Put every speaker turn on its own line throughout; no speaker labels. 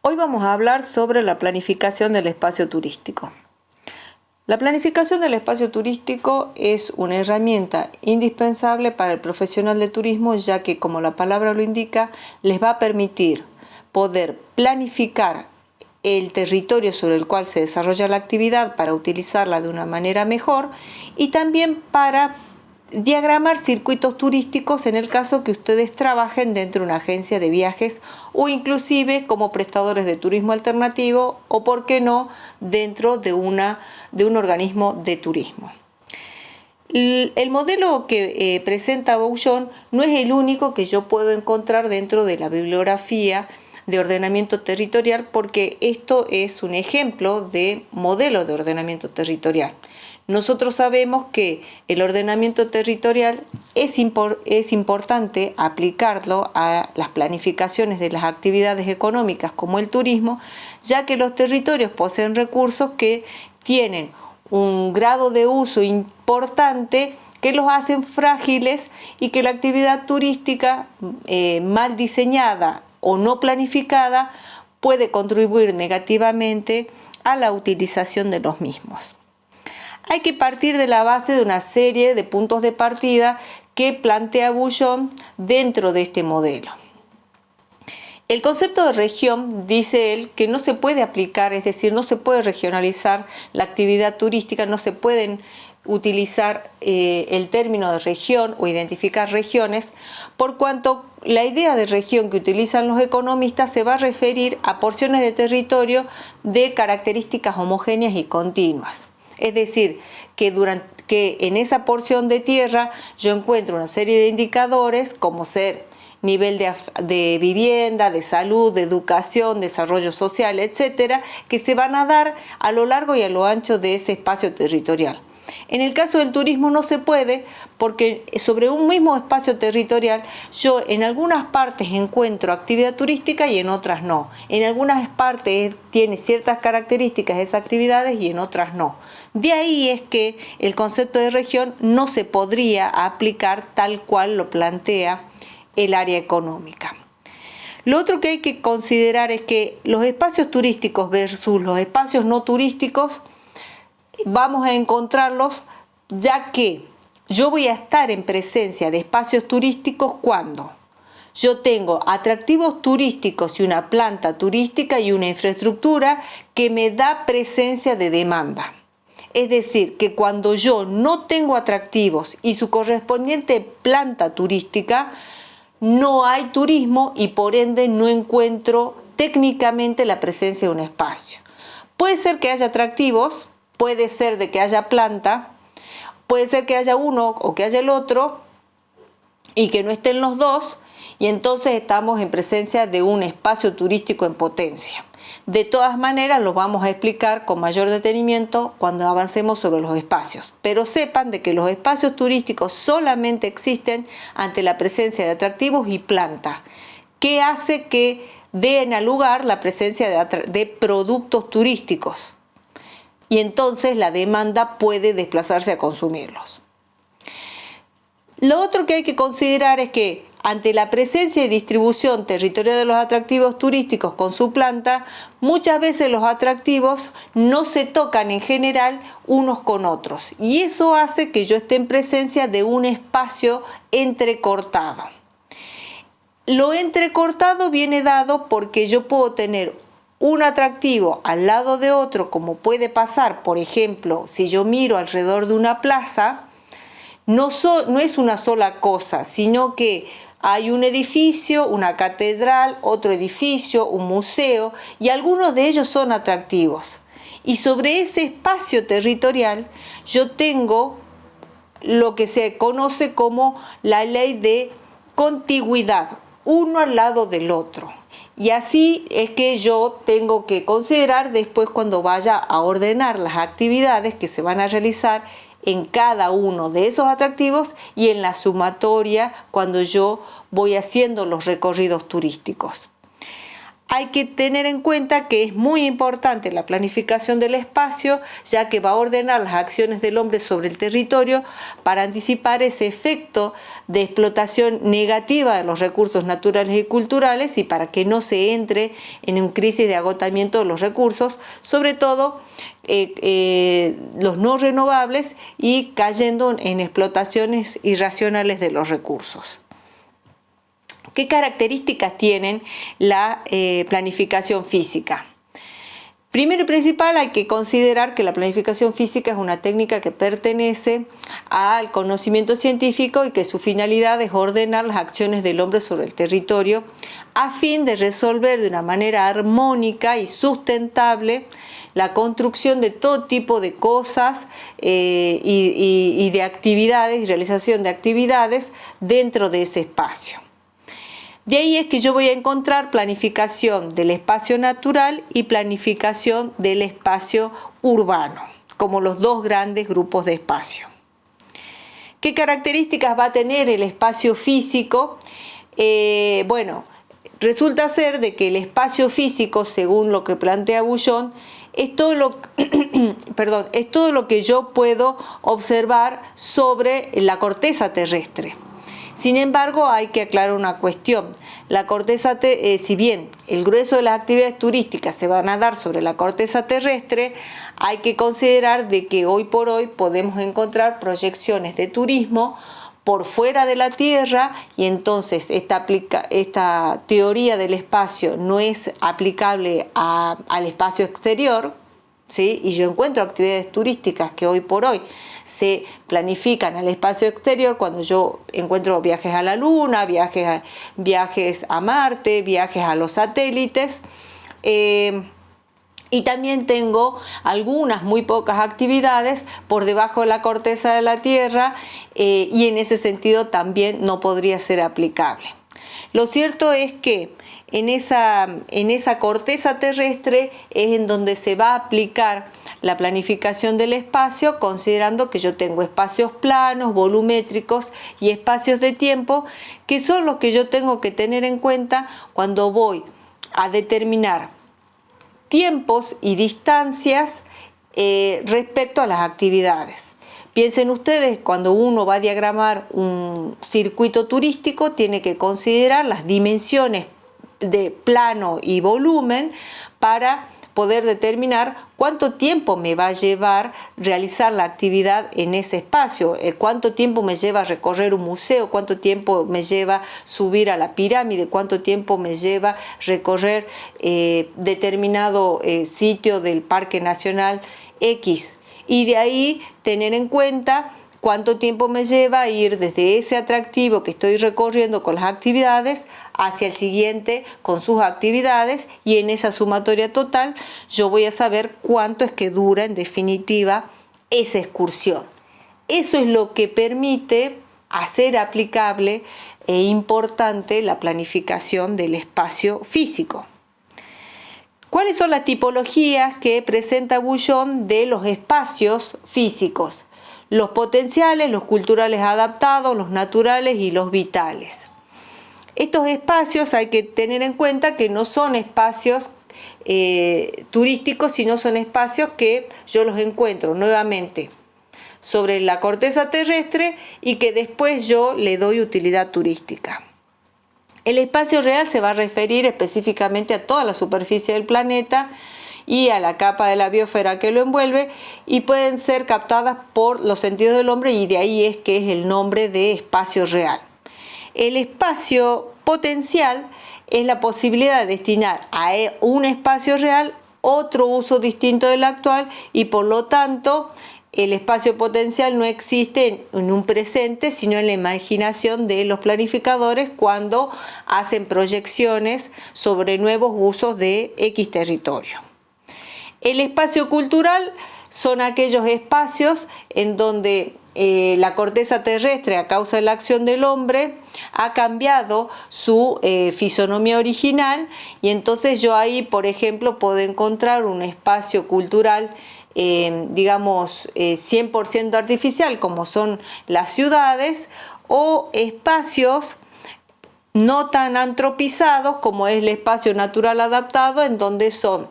Hoy vamos a hablar sobre la planificación del espacio turístico. La planificación del espacio turístico es una herramienta indispensable para el profesional de turismo, ya que, como la palabra lo indica, les va a permitir poder planificar el territorio sobre el cual se desarrolla la actividad para utilizarla de una manera mejor y también para diagramar circuitos turísticos en el caso que ustedes trabajen dentro de una agencia de viajes o inclusive como prestadores de turismo alternativo o, por qué no, dentro de un organismo de turismo. El modelo que presenta Bouchon no es el único que yo puedo encontrar dentro de la bibliografía de ordenamiento territorial, porque esto es un ejemplo de modelo de ordenamiento territorial. Nosotros sabemos que el ordenamiento territorial es importante aplicarlo a las planificaciones de las actividades económicas como el turismo, ya que los territorios poseen recursos que tienen un grado de uso importante que los hacen frágiles y que la actividad turística mal diseñada o no planificada puede contribuir negativamente a la utilización de los mismos. Hay que partir de la base de una serie de puntos de partida que plantea Bouchon dentro de este modelo. El concepto de región, dice él, que no se puede aplicar, es decir, no se puede regionalizar la actividad turística, no se pueden utilizar el término de región o identificar regiones, por cuanto la idea de región que utilizan los economistas se va a referir a porciones de territorio de características homogéneas y continuas. Es decir, que en esa porción de tierra yo encuentro una serie de indicadores como ser nivel de vivienda, de salud, de educación, desarrollo social, etcétera, que se van a dar a lo largo y a lo ancho de ese espacio territorial. En el caso del turismo no se puede, porque sobre un mismo espacio territorial yo en algunas partes encuentro actividad turística y en otras no. En algunas partes tiene ciertas características esas actividades y en otras no. De ahí es que el concepto de región no se podría aplicar tal cual lo plantea el área económica. Lo otro que hay que considerar es que los espacios turísticos versus los espacios no turísticos vamos a encontrarlos, ya que yo voy a estar en presencia de espacios turísticos cuando yo tengo atractivos turísticos y una planta turística y una infraestructura que me da presencia de demanda. Es decir, que cuando yo no tengo atractivos y su correspondiente planta turística, no hay turismo y por ende no encuentro técnicamente la presencia de un espacio. Puede ser que haya atractivos, puede ser de que haya planta, puede ser que haya uno o que haya el otro y que no estén los dos, y entonces estamos en presencia de un espacio turístico en potencia. De todas maneras, lo vamos a explicar con mayor detenimiento cuando avancemos sobre los espacios. Pero sepan de que los espacios turísticos solamente existen ante la presencia de atractivos y planta, que hace que den a lugar la presencia de productos turísticos. Y entonces la demanda puede desplazarse a consumirlos. Lo otro que hay que considerar es que ante la presencia y distribución territorial de los atractivos turísticos con su planta, muchas veces los atractivos no se tocan en general unos con otros, y eso hace que yo esté en presencia de un espacio entrecortado. Lo entrecortado viene dado porque yo puedo tener un atractivo al lado de otro, como puede pasar, por ejemplo, si yo miro alrededor de una plaza, no es una sola cosa, sino que hay un edificio, una catedral, otro edificio, un museo, y algunos de ellos son atractivos. Y sobre ese espacio territorial yo tengo lo que se conoce como la ley de contigüidad, uno al lado del otro. Y así es que yo tengo que considerar después cuando vaya a ordenar las actividades que se van a realizar en cada uno de esos atractivos y en la sumatoria cuando yo voy haciendo los recorridos turísticos. hay que tener en cuenta que es muy importante la planificación del espacio, ya que va a ordenar las acciones del hombre sobre el territorio para anticipar ese efecto de explotación negativa de los recursos naturales y culturales y para que no se entre en una crisis de agotamiento de los recursos, sobre todo los no renovables, y cayendo en explotaciones irracionales de los recursos. ¿Qué características tienen la planificación física? Primero y principal, hay que considerar que la planificación física es una técnica que pertenece al conocimiento científico y que su finalidad es ordenar las acciones del hombre sobre el territorio a fin de resolver de una manera armónica y sustentable la construcción de todo tipo de cosas y de actividades y realización de actividades dentro de ese espacio. De ahí es que yo voy a encontrar planificación del espacio natural y planificación del espacio urbano, como los dos grandes grupos de espacio. ¿Qué características va a tener el espacio físico? Bueno, resulta ser de que el espacio físico, según lo que plantea Bouillon, es todo lo que yo puedo observar sobre la corteza terrestre. Sin embargo, hay que aclarar una cuestión. La corteza, si bien el grueso de las actividades turísticas se van a dar sobre la corteza terrestre, hay que considerar de que hoy por hoy podemos encontrar proyecciones de turismo por fuera de la Tierra, y entonces esta teoría del espacio no es aplicable al espacio exterior, ¿sí? Y yo encuentro actividades turísticas que hoy por hoy se planifican al espacio exterior, cuando yo encuentro viajes a la Luna, viajes a Marte, viajes a los satélites. Y también tengo algunas muy pocas actividades por debajo de la corteza de la Tierra, y en ese sentido también no podría ser aplicable. Lo cierto es que en esa corteza terrestre es en donde se va a aplicar la planificación del espacio, considerando que yo tengo espacios planos, volumétricos y espacios de tiempo, que son los que yo tengo que tener en cuenta cuando voy a determinar tiempos y distancias respecto a las actividades. Piensen ustedes, cuando uno va a diagramar un circuito turístico, tiene que considerar las dimensiones de plano y volumen para poder determinar cuánto tiempo me va a llevar realizar la actividad en ese espacio, cuánto tiempo me lleva recorrer un museo, cuánto tiempo me lleva subir a la pirámide, cuánto tiempo me lleva recorrer determinado sitio del Parque Nacional X. Y de ahí tener en cuenta cuánto tiempo me lleva a ir desde ese atractivo que estoy recorriendo con las actividades hacia el siguiente con sus actividades, y en esa sumatoria total yo voy a saber cuánto es que dura en definitiva esa excursión. Eso es lo que permite hacer aplicable e importante la planificación del espacio físico. ¿Cuáles son las tipologías que presenta Bouillon de los espacios físicos? Los potenciales, los culturales adaptados, los naturales y los vitales. Estos espacios hay que tener en cuenta que no son espacios turísticos, sino son espacios que yo los encuentro nuevamente sobre la corteza terrestre y que después yo le doy utilidad turística. El espacio real se va a referir específicamente a toda la superficie del planeta y a la capa de la biosfera que lo envuelve, y pueden ser captadas por los sentidos del hombre, y de ahí es que es el nombre de espacio real. El espacio potencial es la posibilidad de destinar a un espacio real otro uso distinto del actual, y por lo tanto el espacio potencial no existe en un presente, sino en la imaginación de los planificadores cuando hacen proyecciones sobre nuevos usos de X territorio. El espacio cultural son aquellos espacios en donde la corteza terrestre, a causa de la acción del hombre, ha cambiado su fisonomía original, y entonces yo ahí, por ejemplo, puedo encontrar un espacio cultural 100% artificial, como son las ciudades, o espacios no tan antropizados como es el espacio natural adaptado, en donde son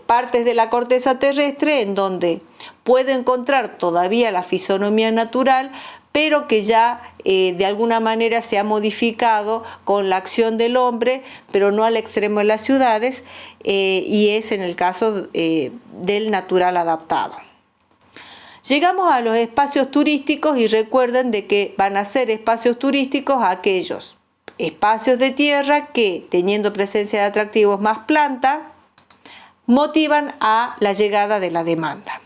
partes de la corteza terrestre en donde puedo encontrar todavía la fisonomía natural, pero que ya de alguna manera se ha modificado con la acción del hombre, pero no al extremo de las ciudades, y es en el caso del natural adaptado. Llegamos a los espacios turísticos y recuerden de que van a ser espacios turísticos aquellos espacios de tierra que, teniendo presencia de atractivos más planta, motivan a la llegada de la demanda.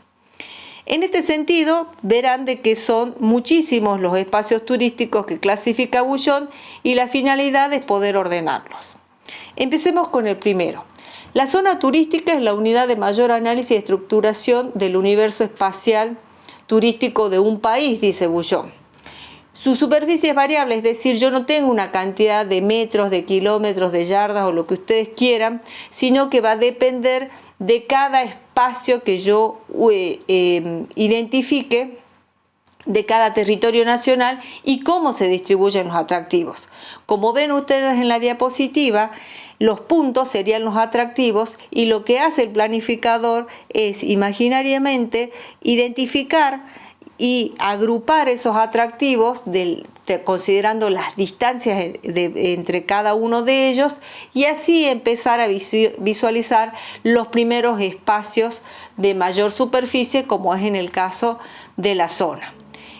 En este sentido, verán de que son muchísimos los espacios turísticos que clasifica Boullon y la finalidad es poder ordenarlos. Empecemos con el primero. La zona turística es la unidad de mayor análisis y estructuración del universo espacial turístico de un país, dice Boullon. Su superficie es variable, es decir, yo no tengo una cantidad de metros, de kilómetros, de yardas o lo que ustedes quieran, sino que va a depender de cada espacio que yo identifique, de cada territorio nacional y cómo se distribuyen los atractivos. Como ven ustedes en la diapositiva, los puntos serían los atractivos y lo que hace el planificador es imaginariamente identificar y agrupar esos atractivos considerando las distancias entre cada uno de ellos y así empezar a visualizar los primeros espacios de mayor superficie, como es en el caso de la zona.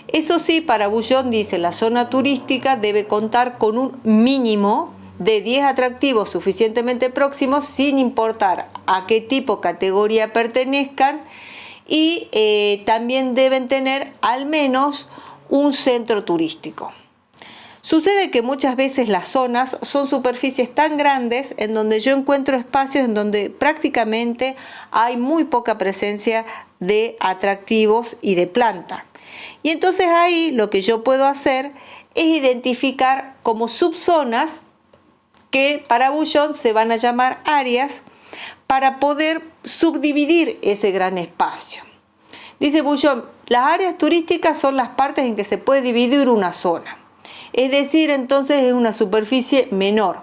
Eso sí, para Boullon dice, la zona turística debe contar con un mínimo de 10 atractivos suficientemente próximos, sin importar a qué tipo, categoría pertenezcan, y también deben tener al menos un centro turístico. Sucede que muchas veces las zonas son superficies tan grandes en donde yo encuentro espacios en donde prácticamente hay muy poca presencia de atractivos y de planta. Y entonces ahí lo que yo puedo hacer es identificar como subzonas que para Boullon se van a llamar áreas para poder subdividir ese gran espacio. Dice Boullon, las áreas turísticas son las partes en que se puede dividir una zona. Es decir, entonces es una superficie menor,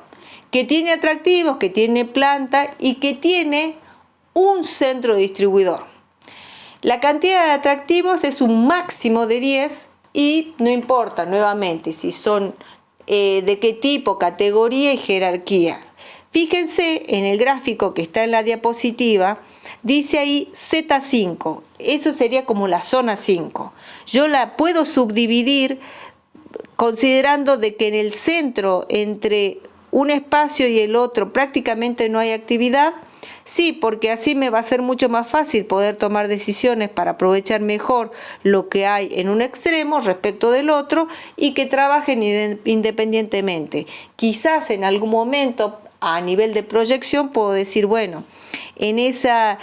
que tiene atractivos, que tiene planta y que tiene un centro distribuidor. La cantidad de atractivos es un máximo de 10 y no importa nuevamente si son de qué tipo, categoría y jerarquía. Fíjense en el gráfico que está en la diapositiva, dice ahí Z5, eso sería como la zona 5. Yo la puedo subdividir considerando de que en el centro, entre un espacio y el otro, prácticamente no hay actividad. Sí, porque así me va a ser mucho más fácil poder tomar decisiones para aprovechar mejor lo que hay en un extremo respecto del otro y que trabajen independientemente. Quizás en algún momento a nivel de proyección puedo decir, bueno, en esa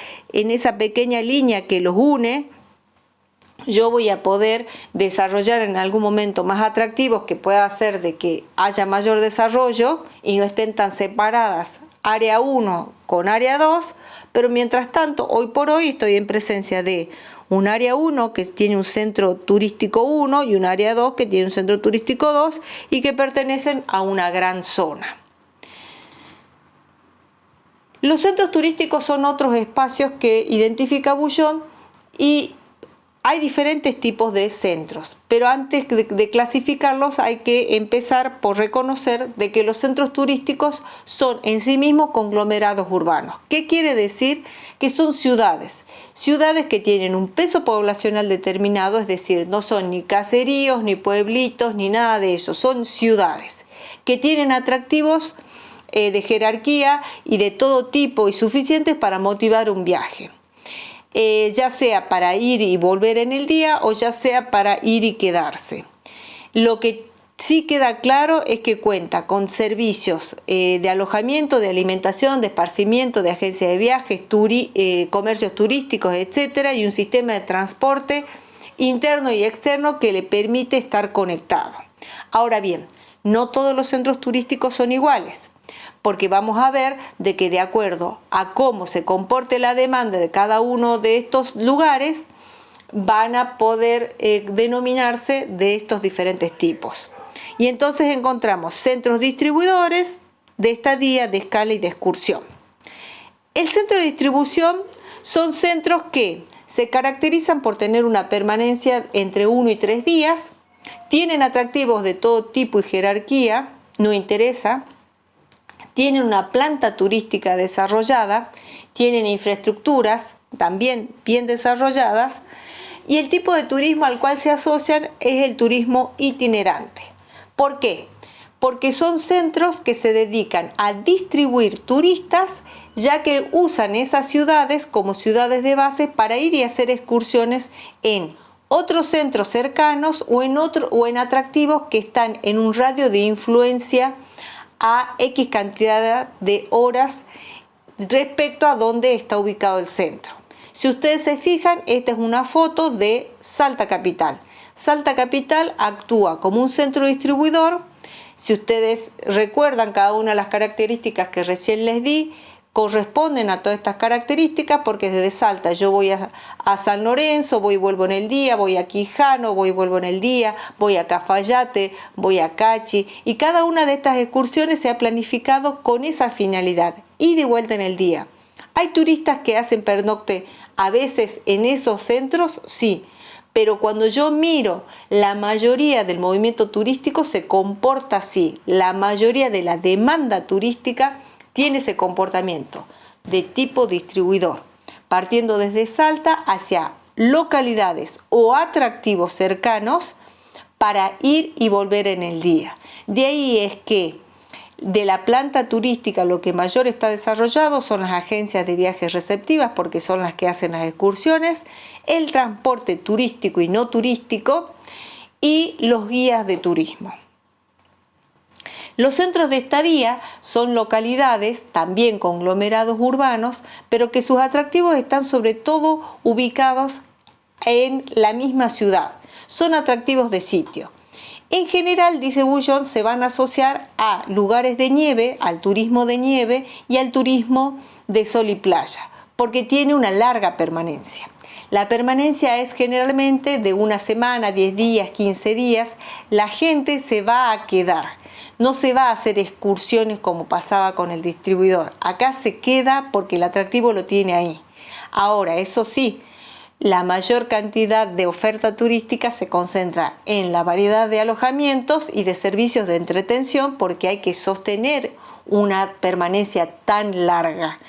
pequeña línea que los une, yo voy a poder desarrollar en algún momento más atractivos que pueda hacer de que haya mayor desarrollo y no estén tan separadas área 1 con área 2, pero mientras tanto, hoy por hoy estoy en presencia de un área 1 que tiene un centro turístico 1 y un área 2 que tiene un centro turístico 2 y que pertenecen a una gran zona. Los centros turísticos son otros espacios que identifica Boullon y hay diferentes tipos de centros, pero antes de clasificarlos hay que empezar por reconocer de que los centros turísticos son en sí mismos conglomerados urbanos. ¿Qué quiere decir? Que son ciudades que tienen un peso poblacional determinado, es decir, no son ni caseríos, ni pueblitos, ni nada de eso, son ciudades que tienen atractivos de jerarquía y de todo tipo y suficientes para motivar un viaje. Ya sea para ir y volver en el día o ya sea para ir y quedarse. Lo que sí queda claro es que cuenta con servicios de alojamiento, de alimentación, de esparcimiento, de agencia de viajes, comercios turísticos, etcétera, y un sistema de transporte interno y externo que le permite estar conectado. Ahora bien, no todos los centros turísticos son iguales, porque vamos a ver de que de acuerdo a cómo se comporte la demanda de cada uno de estos lugares, van a poder denominarse de estos diferentes tipos. Y entonces encontramos centros distribuidores de estadía, de escala y de excursión. El centro de distribución son centros que se caracterizan por tener una permanencia entre 1 y 3 días, tienen atractivos de todo tipo y jerarquía, no interesa, tienen una planta turística desarrollada, tienen infraestructuras también bien desarrolladas, y el tipo de turismo al cual se asocian es el turismo itinerante. ¿Por qué? Porque son centros que se dedican a distribuir turistas, ya que usan esas ciudades como ciudades de base para ir y hacer excursiones en otros centros cercanos o en atractivos que están en un radio de influencia a X cantidad de horas respecto a dónde está ubicado el centro. Si ustedes se fijan, esta es una foto de Salta Capital. Salta Capital actúa como un centro distribuidor. Si ustedes recuerdan, cada una de las características que recién les di corresponden a todas estas características, porque desde Salta yo voy a San Lorenzo, voy y vuelvo en el día, voy a Quijano, voy y vuelvo en el día, voy a Cafayate, voy a Cachi, y cada una de estas excursiones se ha planificado con esa finalidad, ida y vuelta en el día. ¿Hay turistas que hacen pernocte a veces en esos centros? Sí. Pero cuando yo miro, la mayoría del movimiento turístico se comporta así. La mayoría de la demanda turística tiene ese comportamiento de tipo distribuidor, partiendo desde Salta hacia localidades o atractivos cercanos para ir y volver en el día. De ahí es que de la planta turística lo que mayor está desarrollado son las agencias de viajes receptivas, porque son las que hacen las excursiones, el transporte turístico y no turístico y los guías de turismo. Los centros de estadía son localidades, también conglomerados urbanos, pero que sus atractivos están sobre todo ubicados en la misma ciudad. Son atractivos de sitio. En general, dice Bullón, se van a asociar a lugares de nieve, al turismo de nieve y al turismo de sol y playa, porque tiene una larga permanencia. La permanencia es generalmente de una semana, 10 días, 15 días. La gente se va a quedar. No se va a hacer excursiones como pasaba con el distribuidor. Acá se queda porque el atractivo lo tiene ahí. Ahora, eso sí, la mayor cantidad de oferta turística se concentra en la variedad de alojamientos y de servicios de entretención, porque hay que sostener una permanencia tan larga.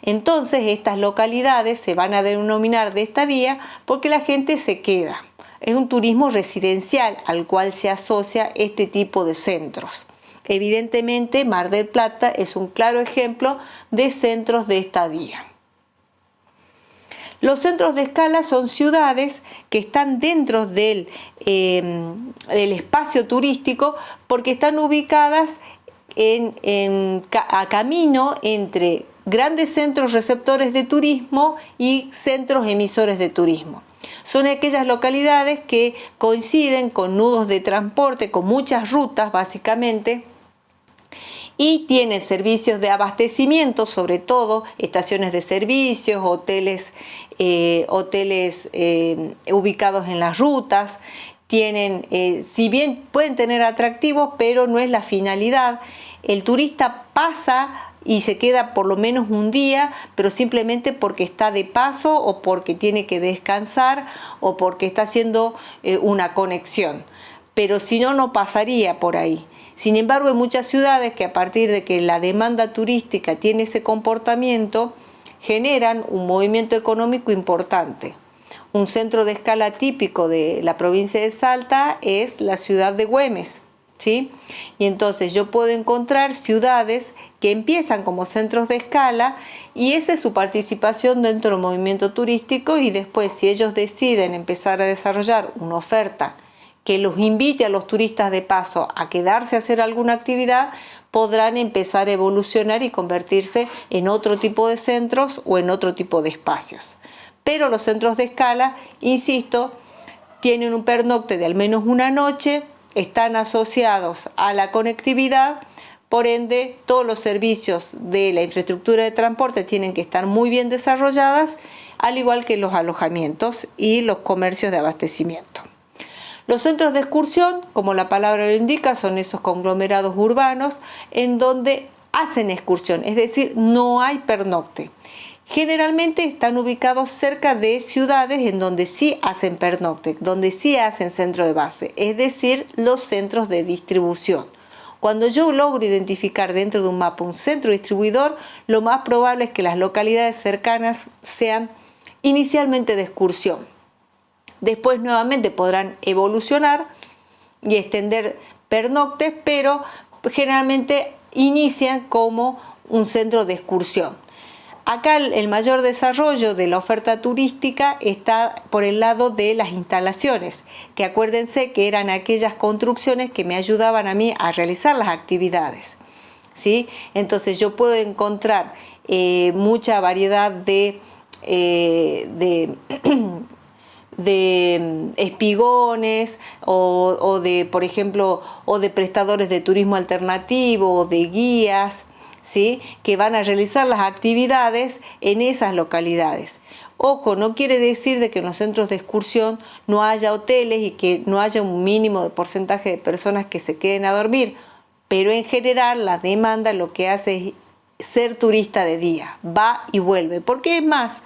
Entonces estas localidades se van a denominar de estadía porque la gente se queda. Es un turismo residencial al cual se asocia este tipo de centros. Evidentemente, Mar del Plata es un claro ejemplo de centros de estadía. Los centros de escala son ciudades que están dentro del espacio turístico porque están ubicadas a camino entre grandes centros receptores de turismo y centros emisores de turismo. Son aquellas localidades que coinciden con nudos de transporte, con muchas rutas básicamente, y tienen servicios de abastecimiento, sobre todo estaciones de servicios, hoteles ubicados en las rutas. Tienen, si bien pueden tener atractivos, pero no es la finalidad. El turista pasa y se queda por lo menos un día, pero simplemente porque está de paso o porque tiene que descansar o porque está haciendo una conexión. Pero si no, no pasaría por ahí. Sin embargo, hay muchas ciudades que a partir de que la demanda turística tiene ese comportamiento, generan un movimiento económico importante. Un centro de escala típico de la provincia de Salta es la ciudad de Güemes, ¿sí? Y entonces yo puedo encontrar ciudades que empiezan como centros de escala y esa es su participación dentro del movimiento turístico, y después, si ellos deciden empezar a desarrollar una oferta que los invite a los turistas de paso a quedarse a hacer alguna actividad, podrán empezar a evolucionar y convertirse en otro tipo de centros o en otro tipo de espacios. Pero los centros de escala, insisto, tienen un pernocte de al menos una noche, están asociados a la conectividad, por ende todos los servicios de la infraestructura de transporte tienen que estar muy bien desarrolladas, al igual que los alojamientos y los comercios de abastecimiento. Los centros de excursión, como la palabra lo indica, son esos conglomerados urbanos en donde hacen excursión, es decir, no hay pernocte. Generalmente están ubicados cerca de ciudades en donde sí hacen pernocte, donde sí hacen centro de base, es decir, los centros de distribución. Cuando yo logro identificar dentro de un mapa un centro distribuidor, lo más probable es que las localidades cercanas sean inicialmente de excursión. Después nuevamente podrán evolucionar y extender pernoctes, pero generalmente inician como un centro de excursión. Acá el mayor desarrollo de la oferta turística está por el lado de las instalaciones, que acuérdense que eran aquellas construcciones que me ayudaban a mí a realizar las actividades, ¿sí? Entonces yo puedo encontrar mucha variedad de espigones o de, por ejemplo, o de prestadores de turismo alternativo o de guías, ¿sí?, que van a realizar las actividades en esas localidades. Ojo, no quiere decir de que en los centros de excursión no haya hoteles y que no haya un mínimo de porcentaje de personas que se queden a dormir, pero en general la demanda lo que hace es ser turista de día, va y vuelve, porque es más,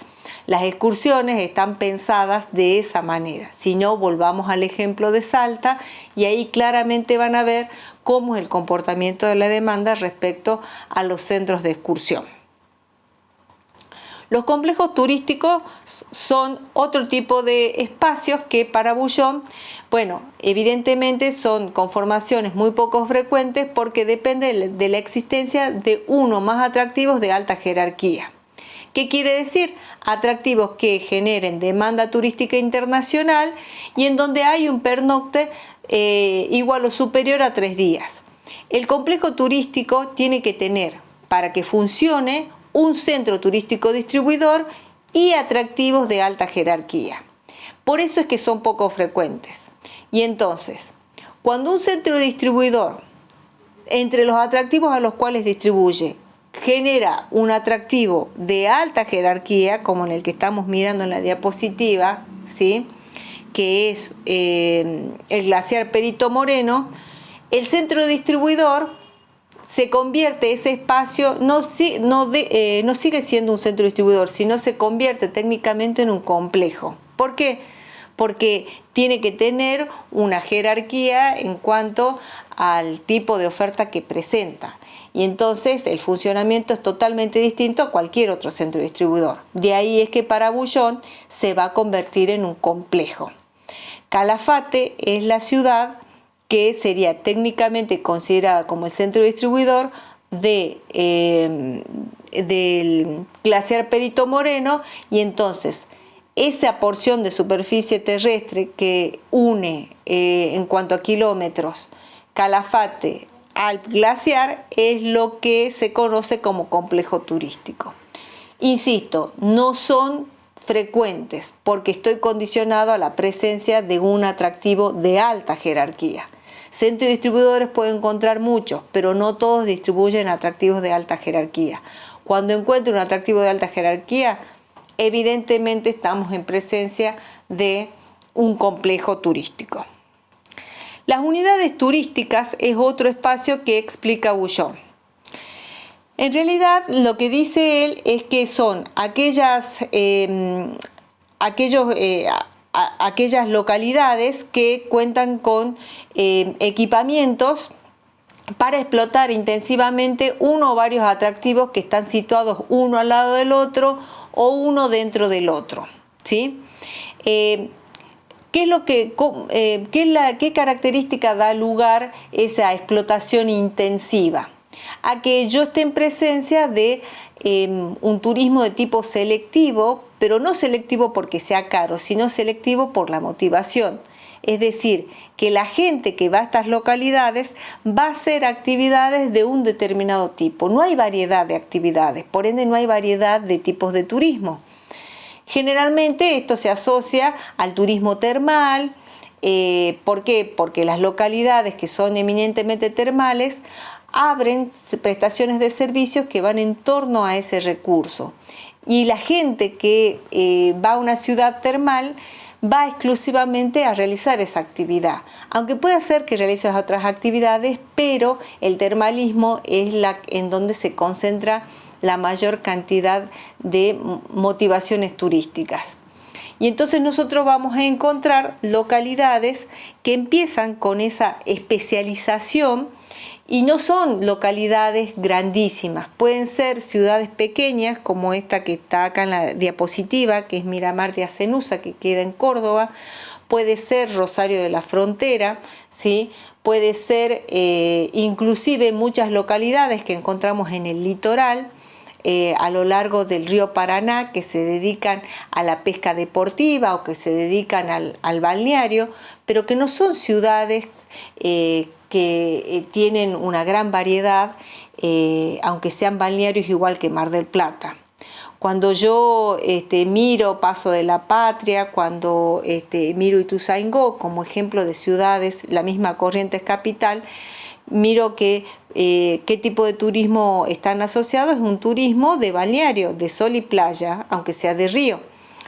las excursiones están pensadas de esa manera. Si no, volvamos al ejemplo de Salta y ahí claramente van a ver cómo es el comportamiento de la demanda respecto a los centros de excursión. Los complejos turísticos son otro tipo de espacios que para Bouillon, bueno, evidentemente son conformaciones muy poco frecuentes porque depende de la existencia de uno más atractivos de alta jerarquía. ¿Qué quiere decir? Atractivos que generen demanda turística internacional y en donde hay un pernocte igual o superior a 3 días. El complejo turístico tiene que tener, para que funcione, un centro turístico distribuidor y atractivos de alta jerarquía. Por eso es que son poco frecuentes. Y entonces, cuando un centro distribuidor, entre los atractivos a los cuales distribuye, genera un atractivo de alta jerarquía, como en el que estamos mirando en la diapositiva, ¿sí?, que es el glaciar Perito Moreno, el centro distribuidor se convierte, ese espacio no sigue siendo un centro distribuidor, sino se convierte técnicamente en un complejo. ¿Por qué? Porque tiene que tener una jerarquía en cuanto al tipo de oferta que presenta. Y entonces el funcionamiento es totalmente distinto a cualquier otro centro distribuidor. De ahí es que para Bouillon se va a convertir en un complejo. Calafate es la ciudad que sería técnicamente considerada como el centro distribuidor del glaciar Perito Moreno, y entonces esa porción de superficie terrestre que une en cuanto a kilómetros Calafate al glaciar es lo que se conoce como complejo turístico. Insisto, no son frecuentes porque estoy condicionado a la presencia de un atractivo de alta jerarquía. Centros distribuidores puedo encontrar muchos, pero no todos distribuyen atractivos de alta jerarquía. Cuando encuentro un atractivo de alta jerarquía, evidentemente estamos en presencia de un complejo turístico. Las unidades turísticas es otro espacio que explica Bouillon. En realidad lo que dice él es que son aquellas localidades que cuentan con equipamientos para explotar intensivamente uno o varios atractivos que están situados uno al lado del otro o uno dentro del otro, ¿sí? ¿Qué característica da lugar a esa explotación intensiva? A que yo esté en presencia de un turismo de tipo selectivo, pero no selectivo porque sea caro, sino selectivo por la motivación. Es decir, que la gente que va a estas localidades va a hacer actividades de un determinado tipo. No hay variedad de actividades, por ende no hay variedad de tipos de turismo. Generalmente esto se asocia al turismo termal. ¿Por qué? Porque las localidades que son eminentemente termales abren prestaciones de servicios que van en torno a ese recurso. Y la gente que va a una ciudad termal va exclusivamente a realizar esa actividad. Aunque puede ser que realices otras actividades, pero el termalismo es en donde se concentra la mayor cantidad de motivaciones turísticas. Y entonces nosotros vamos a encontrar localidades que empiezan con esa especialización y no son localidades grandísimas. Pueden ser ciudades pequeñas como esta que está acá en la diapositiva, que es Miramar de Acenusa, que queda en Córdoba. Puede ser Rosario de la Frontera, ¿sí? Puede ser inclusive muchas localidades que encontramos en el litoral, a lo largo del río Paraná, que se dedican a la pesca deportiva o que se dedican al balneario, pero que no son ciudades que tienen una gran variedad, aunque sean balnearios igual que Mar del Plata. Cuando yo miro Paso de la Patria, cuando miro Ituzaingó como ejemplo de ciudades, la misma Corrientes capital, miro que qué tipo de turismo están asociados. Es un turismo de balneario, de sol y playa, aunque sea de río.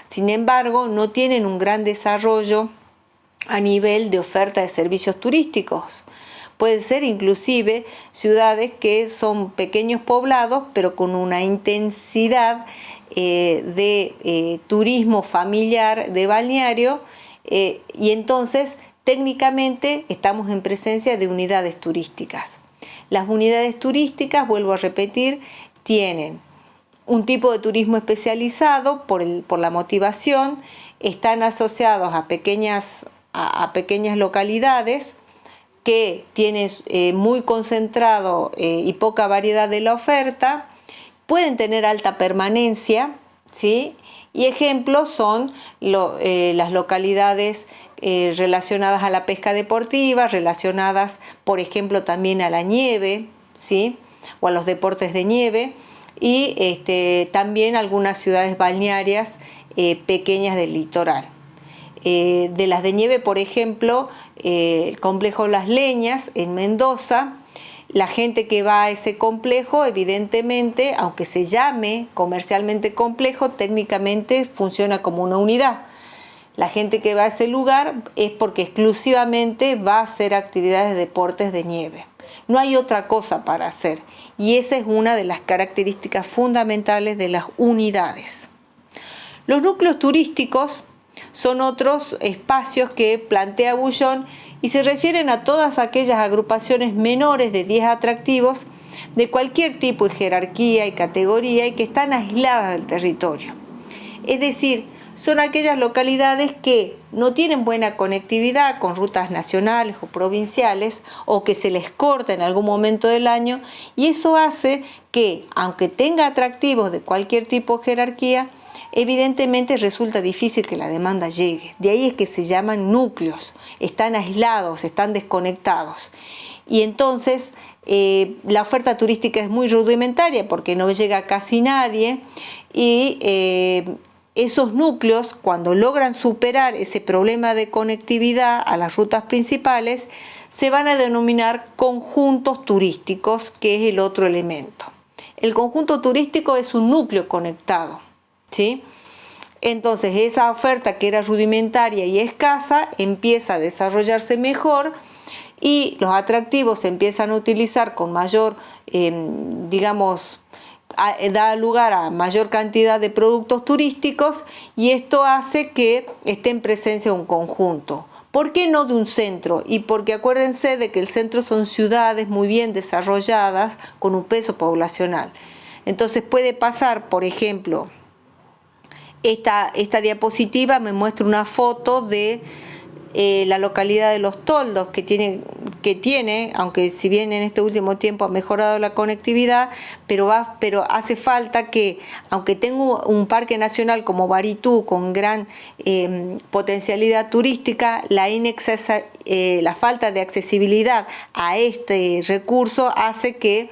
Sin embargo, no tienen un gran desarrollo a nivel de oferta de servicios turísticos. Puede ser inclusive ciudades que son pequeños poblados, pero con una intensidad de turismo familiar de balneario, y entonces técnicamente estamos en presencia de unidades turísticas. Las unidades turísticas, vuelvo a repetir, tienen un tipo de turismo especializado por la motivación, están asociados a pequeñas localidades que tienen muy concentrado y poca variedad de la oferta, pueden tener alta permanencia, ¿sí? Y ejemplos son las localidades relacionadas a la pesca deportiva, relacionadas, por ejemplo, también a la nieve, ¿sí? O a los deportes de nieve, y también algunas ciudades balnearias pequeñas del litoral. De las de nieve, por ejemplo, el complejo Las Leñas en Mendoza. La gente que va a ese complejo, evidentemente, aunque se llame comercialmente complejo, técnicamente funciona como una unidad. La gente que va a ese lugar es porque exclusivamente va a hacer actividades de deportes de nieve. No hay otra cosa para hacer, y esa es una de las características fundamentales de las unidades. Los núcleos turísticos son otros espacios que plantea Bullón y se refieren a todas aquellas agrupaciones menores de 10 atractivos de cualquier tipo y jerarquía y categoría y que están aisladas del territorio. Es decir, son aquellas localidades que no tienen buena conectividad con rutas nacionales o provinciales, o que se les corta en algún momento del año, y eso hace que, aunque tenga atractivos de cualquier tipo o jerarquía, evidentemente resulta difícil que la demanda llegue. De ahí es que se llaman núcleos, están aislados, están desconectados. Y entonces la oferta turística es muy rudimentaria porque no llega casi nadie, y esos núcleos, cuando logran superar ese problema de conectividad a las rutas principales, se van a denominar conjuntos turísticos, que es el otro elemento. El conjunto turístico es un núcleo conectado, ¿sí? Entonces esa oferta que era rudimentaria y escasa empieza a desarrollarse mejor, y los atractivos se empiezan a utilizar con mayor, da lugar a mayor cantidad de productos turísticos, y esto hace que esté en presencia un conjunto. ¿Por qué no de un centro? Y porque acuérdense de que el centro son ciudades muy bien desarrolladas con un peso poblacional. Entonces puede pasar, por ejemplo, esta diapositiva me muestra una foto de la localidad de Los Toldos, que tiene, aunque si bien en este último tiempo ha mejorado la conectividad, pero hace falta que, aunque tenga un parque nacional como Baritú con gran potencialidad turística, la falta de accesibilidad a este recurso hace que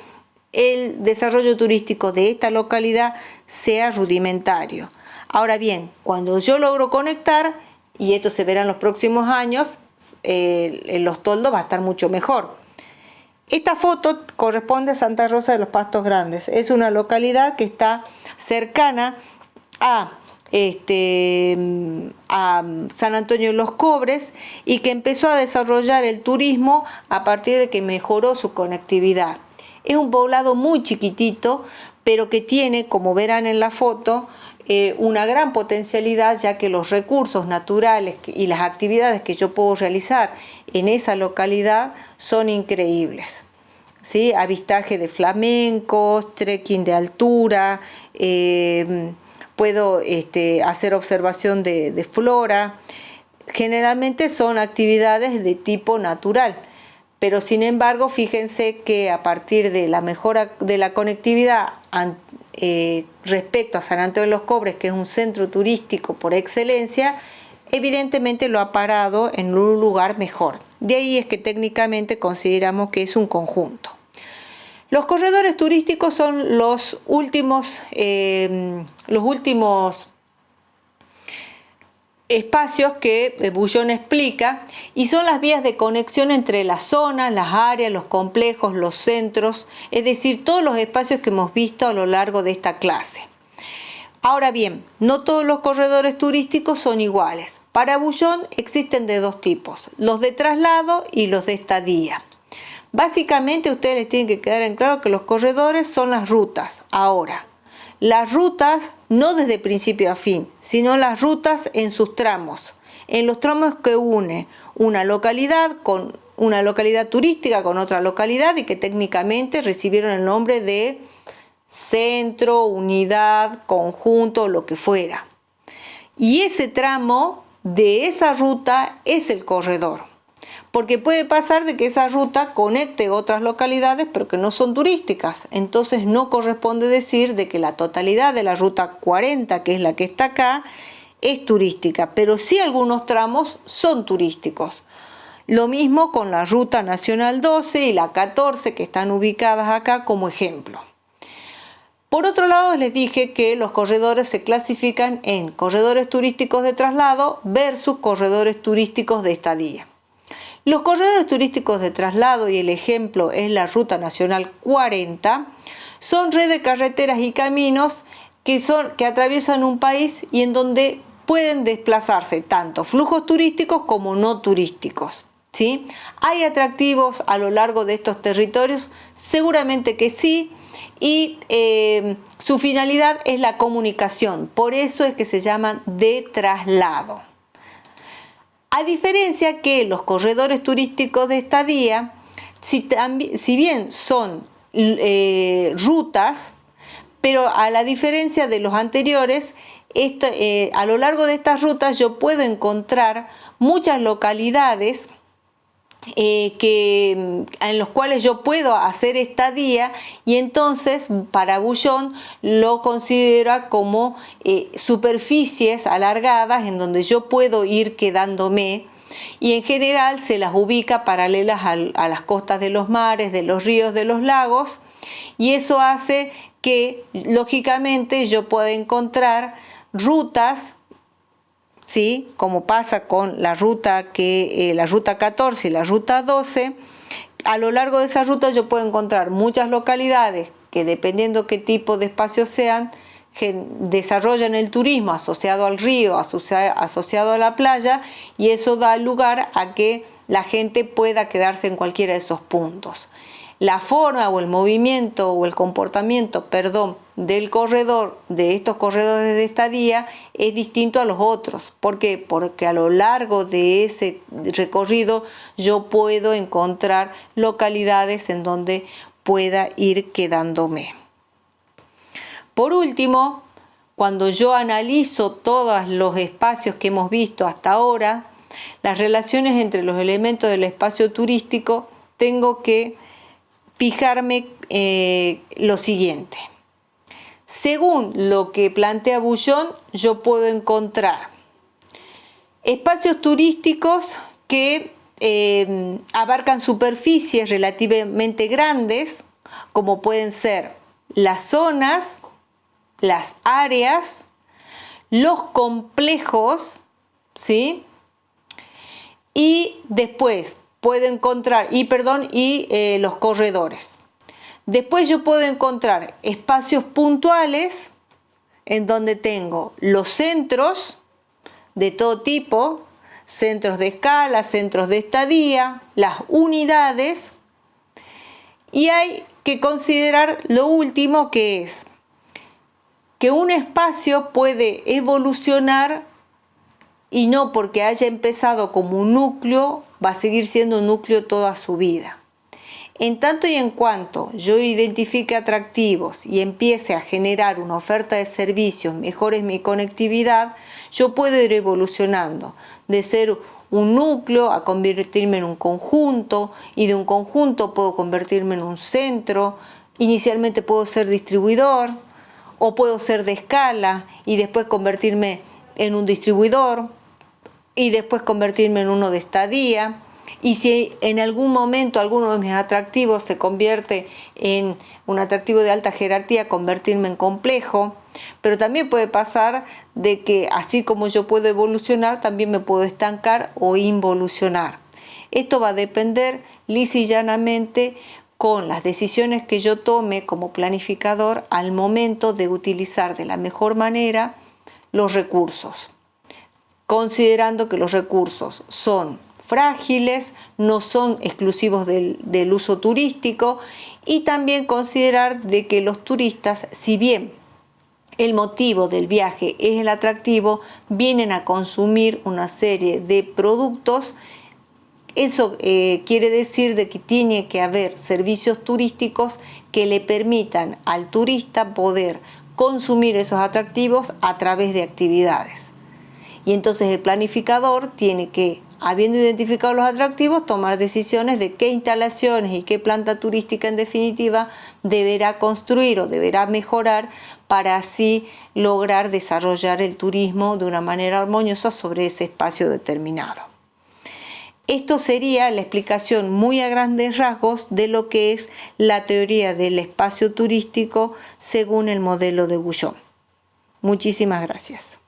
el desarrollo turístico de esta localidad sea rudimentario. Ahora bien, cuando yo logro conectar, y esto se verá en los próximos años, en Los Toldos va a estar mucho mejor. Esta foto corresponde a Santa Rosa de los Pastos Grandes. Es una localidad que está cercana a a San Antonio de los Cobres y que empezó a desarrollar el turismo a partir de que mejoró su conectividad. Es un poblado muy chiquitito, pero que tiene, como verán en la foto, una gran potencialidad, ya que los recursos naturales y las actividades que yo puedo realizar en esa localidad son increíbles. ¿Sí? Avistaje de flamencos, trekking de altura, puedo hacer observación de flora. Generalmente son actividades de tipo natural, pero sin embargo fíjense que a partir de la mejora de la conectividad respecto a San Antonio de los Cobres, que es un centro turístico por excelencia, evidentemente lo ha parado en un lugar mejor. De ahí es que técnicamente consideramos que es un conjunto. Los corredores turísticos son los últimos espacios que Bullón explica, y son las vías de conexión entre las zonas, las áreas, los complejos, los centros, es decir, todos los espacios que hemos visto a lo largo de esta clase. Ahora bien, no todos los corredores turísticos son iguales. Para Bullón existen de dos tipos, los de traslado y los de estadía. Básicamente ustedes les tienen que quedar en claro que los corredores son las rutas. Ahora, las rutas no desde principio a fin, sino las rutas en sus tramos, en los tramos que une una localidad con una localidad turística con otra localidad y que técnicamente recibieron el nombre de centro, unidad, conjunto, lo que fuera. Y ese tramo de esa ruta es el corredor, porque puede pasar de que esa ruta conecte otras localidades pero que no son turísticas. Entonces no corresponde decir de que la totalidad de la ruta 40, que es la que está acá, es turística, pero sí algunos tramos son turísticos. Lo mismo con la ruta nacional 12 y la 14, que están ubicadas acá como ejemplo. Por otro lado, les dije que los corredores se clasifican en corredores turísticos de traslado versus corredores turísticos de estadía. Los corredores turísticos de traslado, y el ejemplo es la Ruta Nacional 40, son red de carreteras y caminos que atraviesan un país y en donde pueden desplazarse tanto flujos turísticos como no turísticos. ¿Sí? ¿Hay atractivos a lo largo de estos territorios? Seguramente que sí. Y su finalidad es la comunicación, por eso es que se llaman de traslado. A diferencia que los corredores turísticos de estadía, si bien son rutas, pero a la diferencia de los anteriores, a lo largo de estas rutas yo puedo encontrar muchas localidades en los cuales yo puedo hacer estadía, y entonces para Bullón lo considera como superficies alargadas en donde yo puedo ir quedándome, y en general se las ubica paralelas a las costas de los mares, de los ríos, de los lagos, y eso hace que lógicamente yo pueda encontrar rutas, ¿sí? Como pasa con la ruta 14 y la ruta 12, a lo largo de esa ruta yo puedo encontrar muchas localidades que, dependiendo qué tipo de espacios sean, desarrollan el turismo asociado al río, asociado a la playa, y eso da lugar a que la gente pueda quedarse en cualquiera de esos puntos. La forma o el movimiento o el comportamiento, del corredor, de estos corredores de estadía, es distinto a los otros. ¿Por qué? Porque a lo largo de ese recorrido yo puedo encontrar localidades en donde pueda ir quedándome. Por último, cuando yo analizo todos los espacios que hemos visto hasta ahora, las relaciones entre los elementos del espacio turístico, tengo que fijarme lo siguiente. Según lo que plantea Bullón, yo puedo encontrar espacios turísticos que abarcan superficies relativamente grandes, como pueden ser las zonas, las áreas, los complejos, ¿sí? Y después puedo encontrar, los corredores. Después yo puedo encontrar espacios puntuales, en donde tengo los centros de todo tipo, centros de escala, centros de estadía, las unidades, y hay que considerar lo último, que es que un espacio puede evolucionar y no porque haya empezado como un núcleo va a seguir siendo un núcleo toda su vida. En tanto y en cuanto yo identifique atractivos y empiece a generar una oferta de servicios, mejore mi conectividad, yo puedo ir evolucionando de ser un núcleo a convertirme en un conjunto, y de un conjunto puedo convertirme en un centro. Inicialmente puedo ser distribuidor o puedo ser de escala y después convertirme en un distribuidor y después convertirme en uno de estadía. Y si en algún momento alguno de mis atractivos se convierte en un atractivo de alta jerarquía, convertirme en complejo. Pero también puede pasar de que así como yo puedo evolucionar, también me puedo estancar o involucionar. Esto va a depender lisa y llanamente con las decisiones que yo tome como planificador al momento de utilizar de la mejor manera los recursos, considerando que los recursos son frágiles, no son exclusivos del uso turístico, y también considerar de que los turistas, si bien el motivo del viaje es el atractivo, vienen a consumir una serie de productos. Eso quiere decir de que tiene que haber servicios turísticos que le permitan al turista poder consumir esos atractivos a través de actividades. Y entonces el planificador tiene que, habiendo identificado los atractivos, tomar decisiones de qué instalaciones y qué planta turística en definitiva deberá construir o deberá mejorar para así lograr desarrollar el turismo de una manera armoniosa sobre ese espacio determinado. Esto sería la explicación muy a grandes rasgos de lo que es la teoría del espacio turístico según el modelo de Boullon. Muchísimas gracias.